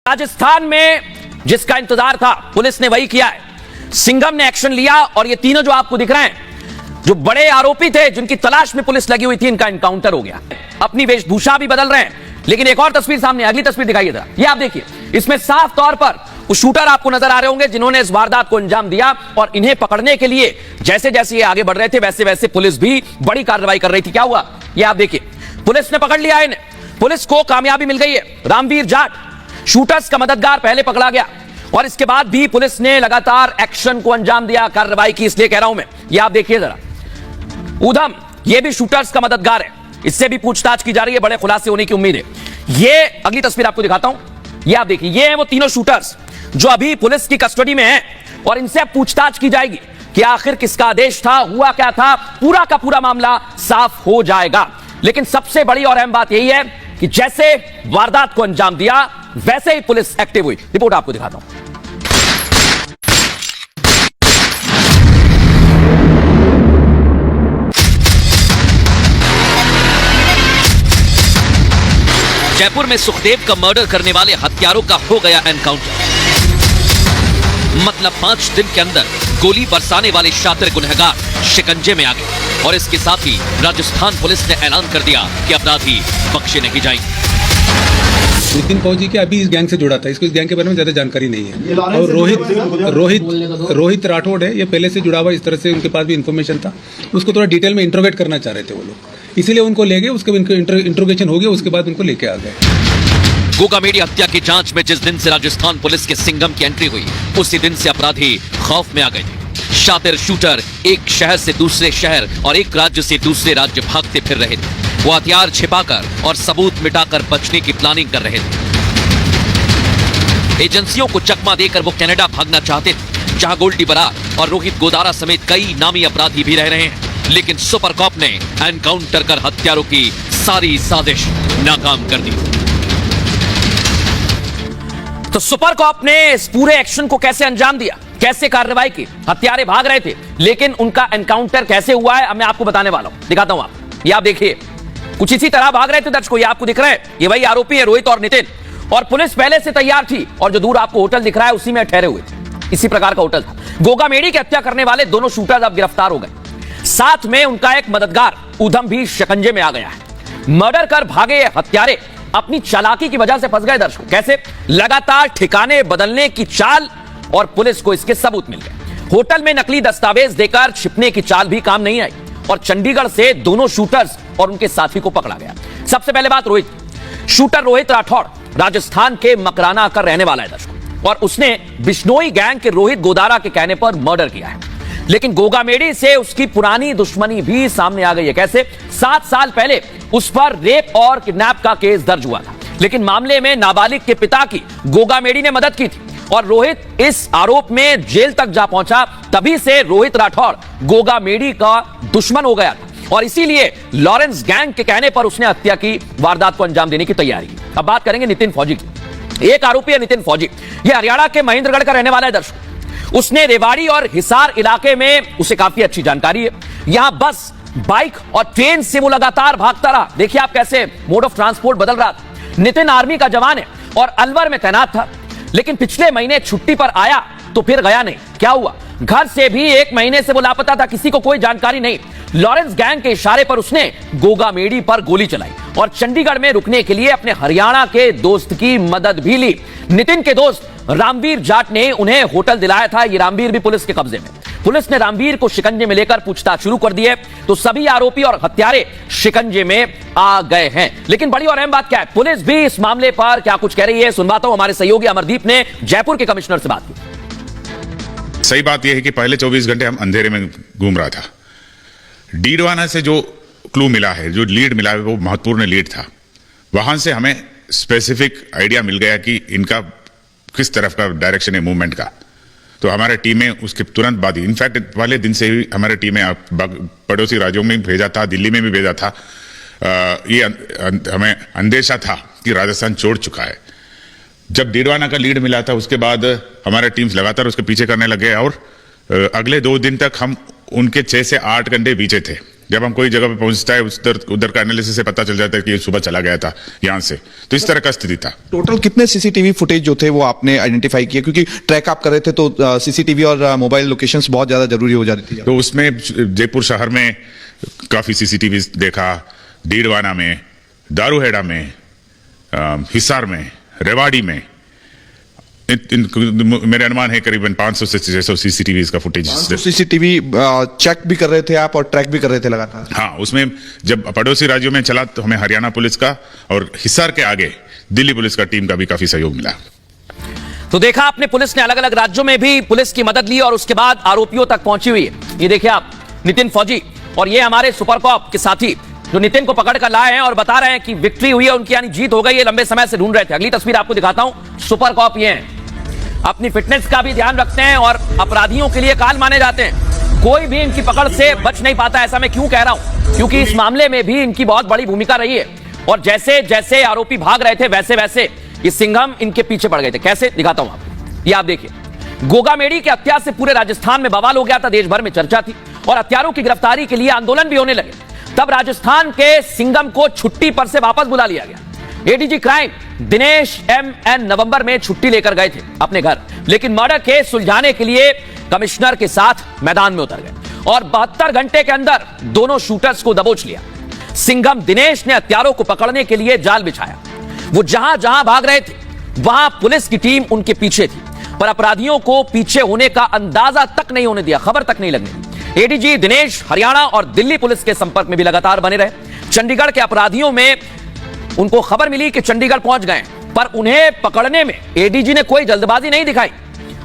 राजस्थान में जिसका इंतजार था पुलिस ने वही किया है। सिंघम ने एक्शन लिया और ये तीनों जो आपको दिख रहे हैं जो बड़े आरोपी थे जिनकी तलाश में पुलिस लगी हुई थी, इनका एनकाउंटर हो गया। अपनी वेशभूषा भी बदल रहे हैं। लेकिन एक और तस्वीर सामने, अगली तस्वीर दिखाइए जरा, ये आप देखिए। इसमें साफ तौर पर वो शूटर आपको नजर आ रहे होंगे जिन्होंने इस वारदात को अंजाम दिया और इन्हें पकड़ने के लिए जैसे जैसे ये आगे बढ़ रहे थे वैसे वैसे पुलिस भी बड़ी कार्रवाई कर रही थी। क्या हुआ ये आप देखिए, पुलिस ने पकड़ लिया इन्हें, पुलिस को कामयाबी मिल गई है। रामवीर जाट शूटर्स का मददगार पहले पकड़ा गया और इसके बाद भी पुलिस ने लगातार एक्शन को अंजाम दिया, कार्रवाई की। इसलिए कह रहा हूं मैं, ये आप देखिए जरा, उधम ये भी शूटर्स का मददगार है, इससे भी पूछताछ की जा रही है, बड़े खुलासे होने की उम्मीद है। ये अगली तस्वीर आपको दिखाता हूं, ये आप देखिए, ये हैं वो तीनों शूटर्स जो अभी पुलिस की कस्टडी में हैं और इनसे पूछताछ की जाएगी कि आखिर किसका आदेश था, हुआ क्या था, पूरा का पूरा मामला साफ हो जाएगा। लेकिन सबसे बड़ी और अहम बात यही है कि जैसे वारदात को अंजाम दिया वैसे ही पुलिस एक्टिव हुई। रिपोर्ट आपको दिखाता हूं। जयपुर में सुखदेव का मर्डर करने वाले हत्यारों का हो गया एनकाउंटर। मतलब 5 दिन के अंदर गोली बरसाने वाले शातिर गुनहगार शिकंजे में आ गए और इसके साथ ही राजस्थान पुलिस ने ऐलान कर दिया कि अपराधी बख्शे नहीं जाएंगे। नितिन फौजी के अभी इस गैंग से जुड़ा था, इसको इस गैंग के बारे में ज्यादा जानकारी नहीं है। और रोहित राठौड़ है, ये पहले से जुड़ा हुआ, इस तरह से उनके पास भी इंफॉर्मेशन था। उसको थोड़ा डिटेल में इंट्रोगेट करना चाह रहे थे वो लोग, इसीलिए उनको ले गए। उसके इंट्रोगेशन हो गया, उसके बाद उनको लेके आ गए। गोगामेडी हत्या की जांच में जिस दिन से राजस्थान पुलिस के सिंघम की एंट्री हुई, उसी दिन से अपराधी खौफ में आ गए थे। शातिर शूटर एक शहर से दूसरे शहर और एक राज्य से दूसरे राज्य भागते फिर रहे थे। वो हथियार छिपाकर और सबूत मिटाकर बचने की प्लानिंग कर रहे थे। एजेंसियों को चकमा देकर वो कनाडा भागना चाहते थे, जहां गोल्डी बरार और रोहित गोदारा समेत कई नामी अपराधी भी रह रहे हैं। लेकिन सुपर कॉप ने एनकाउंटर कर हत्यारों की सारी साजिश नाकाम कर दी। तो सुपर कॉप ने इस पूरे एक्शन को कैसे अंजाम दिया, कैसे कार्रवाई की? हत्यारे भाग रहे थे लेकिन उनका एनकाउंटर कैसे हुआ है, मैं आपको बताने वाला हूं, दिखाता हूं आप। ये आप देखिए, कुछ इसी तरह भाग रहे थे दर्शकों, ये आपको दिख रहा है, ये वही आरोपी है रोहित और नितिन। और पुलिस पहले से तैयार थी और जो दूर आपको होटल दिख रहा है उसी में ठहरे हुए थे। इसी प्रकार का होटल था। गोगामेडी की हत्या करने वाले दोनों शूटर्स अब गिरफ्तार हो गए, साथ में उनका एक मददगार उधम भी शिकंजे में आ गया है। मर्डर कर भागे हत्यारे अपनी चालाकी की वजह से फंस गए दर्शकों। कैसे? लगातार ठिकाने बदलने की चाल और पुलिस को इसके सबूत मिल गए। होटल में नकली दस्तावेज देकर छिपने की चाल भी काम नहीं आई और चंडीगढ़ से दोनों शूटर्स और उनके साथी को पकड़ा गया। सबसे पहले बात रोहित, शूटर रोहित राठौड़ राजस्थान के मकराना का रहने वाला है दर्शकों, और उसने बिश्नोई गैंग के रोहित गोदारा के कहने पर मर्डर किया है। लेकिन गोगामेडी से उसकी पुरानी दुश्मनी भी सामने आ गई है। कैसे? 7 साल पहले उस पर रेप और किडनैप का केस दर्ज हुआ था, लेकिन मामले में नाबालिग के पिता की गोगामेडी ने मदद की थी और रोहित इस आरोप में जेल तक जा पहुंचा। तभी से रोहित राठौड़ गोगामेडी का दुश्मन हो गया था और इसीलिए लॉरेंस गैंग के कहने पर उसने हत्या की वारदात को अंजाम देने की तैयारी की। अब बात करेंगे नितिन फौजी की। एक आरोपी है नितिन फौजी, ये हरियाणा के महेंद्रगढ़ का रहने वाला है दर्शक। उसने रेवाड़ी और हिसार इलाके में उसे काफी अच्छी जानकारी है। यहां बस, बाइक और ट्रेन से वो लगातार भागता रहा। देखिए आप कैसे मोड ऑफ ट्रांसपोर्ट बदल रहा था। नितिन आर्मी का जवान है और अलवर में तैनात था, लेकिन पिछले महीने छुट्टी पर आया तो फिर गया नहीं। क्या हुआ? घर से भी 1 महीने से वो लापता था, किसी को कोई जानकारी नहीं। लॉरेंस गैंग के इशारे पर उसने गोगामेडी पर गोली चलाई और चंडीगढ़ में रुकने के लिए अपने हरियाणा के दोस्त की मदद भी ली। नितिन के दोस्त रामवीर जाट ने उन्हें होटल दिलाया था। ये रामवीर भी पुलिस के कब्जे में। पुलिस ने रामवीर को शिकंजे में लेकर पूछताछ शुरू कर दी है, तो सभी आरोपी और हत्यारे शिकंजे में आ गए हैं। लेकिन बड़ी और अहम बात क्या है, पुलिस भी इस मामले पर क्या कुछ कह रही है, सुनवाता हूं। हमारे सहयोगी अमरदीप ने जयपुर के कमिश्नर से बात की। सही बात यह है कि पहले 24 घंटे हम अंधेरे में घूम रहा था। डीडवाना से जो क्लू मिला है, जो लीड मिला है, वो महत्वपूर्ण लीड था। वहां से हमें स्पेसिफिक आइडिया मिल गया कि इनका किस तरफ का डायरेक्शन है मूवमेंट का। तो हमारे टीमें उसके तुरंत बाद ही, इनफैक्ट पहले दिन से ही हमारे टीमें पड़ोसी राज्यों में भेजा था, दिल्ली में भी भेजा था। ये हमें अंदेशा था कि राजस्थान छोड़ चुका है। जब डीडवाना का लीड मिला था उसके बाद हमारे टीम्स लगातार उसके पीछे करने लगे और अगले 2 दिन तक हम उनके 6 से 8 घंटे पीछे थे। जब हम कोई जगह पे पहुंचता है उधर का एनालिसिस से पता चल जाता है कि ये सुबह चला गया था यहाँ से, तो इस तरह का स्थिति था। टोटल कितने सीसीटीवी फुटेज जो थे वो आपने आइडेंटिफाई किए, क्योंकि ट्रैक आप कर रहे थे तो सीसीटीवी और मोबाइल लोकेशंस बहुत ज्यादा जरूरी हो जाती थी। तो उसमें जयपुर शहर में काफी सीसीटीवी देखा, डीडवाना में, दारूहेड़ा में, हिसार में, रेवाड़ी में, मेरे अनुमान है करीबन 500 से 600 सीसीटीवी का फुटेज। सीसीटीवी चेक भी कर रहे थे आप और ट्रैक भी कर रहे थे लगातार? हाँ, उसमें जब पड़ोसी राज्यों में चला तो हमें हरियाणा पुलिस का और हिसार के आगे दिल्ली पुलिस का टीम का भी काफी सहयोग मिला। तो देखा आपने, पुलिस ने अलग अलग राज्यों में भी पुलिस की मदद ली और उसके बाद आरोपियों तक पहुंची हुई है। ये देखिए आप, नितिन फौजी और ये हमारे सुपर कॉप के साथी जो नितिन को पकड़ कर लाए हैं और बता रहे हैं कि विक्ट्री हुई है उनकी, यानी जीत हो गई है, लंबे समय से ढूंढ रहे थे। अगली तस्वीर आपको दिखाता हूं। सुपर कॉप ये हैं, अपनी फिटनेस का भी ध्यान रखते हैं और अपराधियों के लिए काल माने जाते हैं। कोई भी इनकी पकड़ से बच नहीं पाता। ऐसा मैं क्यों कह रहा हूं? क्योंकि इस मामले में भी इनकी बहुत बड़ी भूमिका रही है और जैसे जैसे आरोपी भाग रहे थे वैसे वैसे ये सिंघम इनके पीछे पड़ गए थे। कैसे, दिखाता हूं आपको। ये आप देखिए, गोगामेडी के हत्या से पूरे राजस्थान में बवाल हो गया था, देश भर में चर्चा थी और हत्यारों की गिरफ्तारी के लिए आंदोलन भी होने लगे। तब राजस्थान के सिंघम को छुट्टी पर से वापस बुला लिया गया। एडीजी क्राइम दिनेश एमएन नवंबर में छुट्टी लेकर गए थे अपने घर, लेकिन मर्डर केस सुलझाने के लिए कमिश्नर के साथ मैदान में उतर गए और 72 घंटे के अंदर दोनों शूटर्स को दबोच लिया। सिंघम दिनेश ने हत्यारों को पकड़ने के लिए जाल बिछाया। वो जहां जहां भाग रहे थे वहां पुलिस की टीम उनके पीछे थी, पर अपराधियों को पीछे होने का अंदाजा तक नहीं होने दिया, खबर तक नहीं लगने दी। एडीजी दिनेश हरियाणा और दिल्ली पुलिस के संपर्क में भी लगातार बने रहे। चंडीगढ़ के अपराधियों में उनको खबर मिली कि चंडीगढ़ पहुंच गए, पर उन्हें पकड़ने में एडीजी ने कोई जल्दबाजी नहीं दिखाई।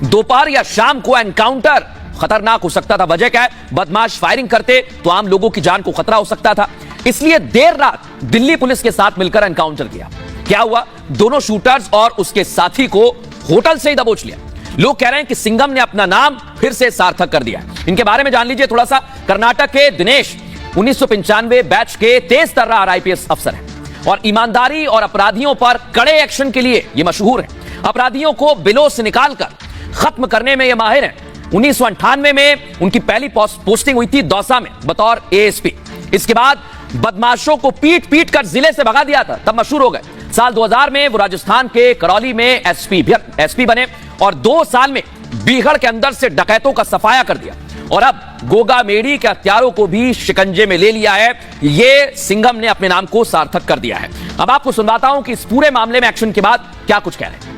दोपहर या शाम को एनकाउंटर खतरनाक हो सकता था। वजह क्या है? बदमाश फायरिंग करते तो आम लोगों की जान को खतरा हो सकता था, इसलिए देर रात दिल्ली पुलिस के साथ मिलकर एनकाउंटर किया। क्या हुआ? दोनों शूटर्स और उसके साथी को होटल से ही दबोच लिया। लोग कह रहे हैं कि सिंघम ने अपना नाम फिर से सार्थक कर दिया। इनके बारे में जान लीजिए थोड़ा सा। कर्नाटक के दिनेश 1995 बैच के तेज तर्रार आईपीएस अफसर हैं और ईमानदारी और अपराधियों पर कड़े एक्शन के लिए ये मशहूर है। अपराधियों को बिलों से निकालकर खत्म करने में ये माहिर है। 1998 में उनकी पहली पोस्टिंग हुई थी दौसा में बतौर एएसपी। इसके बाद बदमाशों को पीट पीट कर जिले से भगा दिया था, तब मशहूर हो गए। साल 2000 में वो राजस्थान के करौली में एसपी बने और 2 साल में बीहड़ के अंदर से डकैतों का सफाया कर दिया और अब गोगामेडी के हत्यारों को भी शिकंजे में ले लिया है। ये सिंघम ने अपने नाम को सार्थक कर दिया है। अब आपको सुनवाता हूं कि इस पूरे मामले में एक्शन के बाद क्या कुछ कह रहे हैं।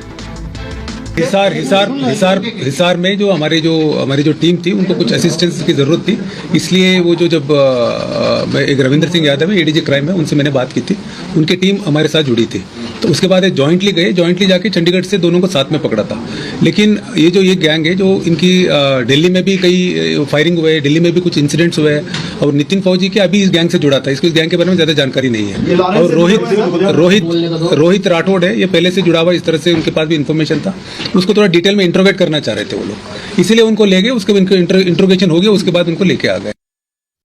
हिसार में जो हमारी जो टीम थी उनको कुछ असिस्टेंस की जरूरत थी, इसलिए वो जब एक रविंद्र सिंह यादव है एडीजी क्राइम है, उनसे मैंने बात की थी, उनकी टीम हमारे साथ जुड़ी थी। तो उसके बाद जॉइंटली जाके चंडीगढ़ से दोनों को साथ में पकड़ा था। लेकिन ये गैंग है जो इनकी दिल्ली में भी कई फायरिंग हुए, दिल्ली में भी कुछ इंसिडेंट्स हुए और नितिन फौजी के अभी इस गैंग से जुड़ा था, इसको इस गैंग के बारे में ज्यादा जानकारी नहीं है। और रोहित राठौड़ है, ये पहले से जुड़ा हुआ, इस तरह से उनके पास भी इंफॉर्मेशन था। उसको थोड़ा डिटेल में इंट्रोगेट करना चाह रहे थे वो लोग, इसीलिए उनको ले गए। उसके इंट्रोगेशन हो गया, उसके बाद उनको लेके आ गए।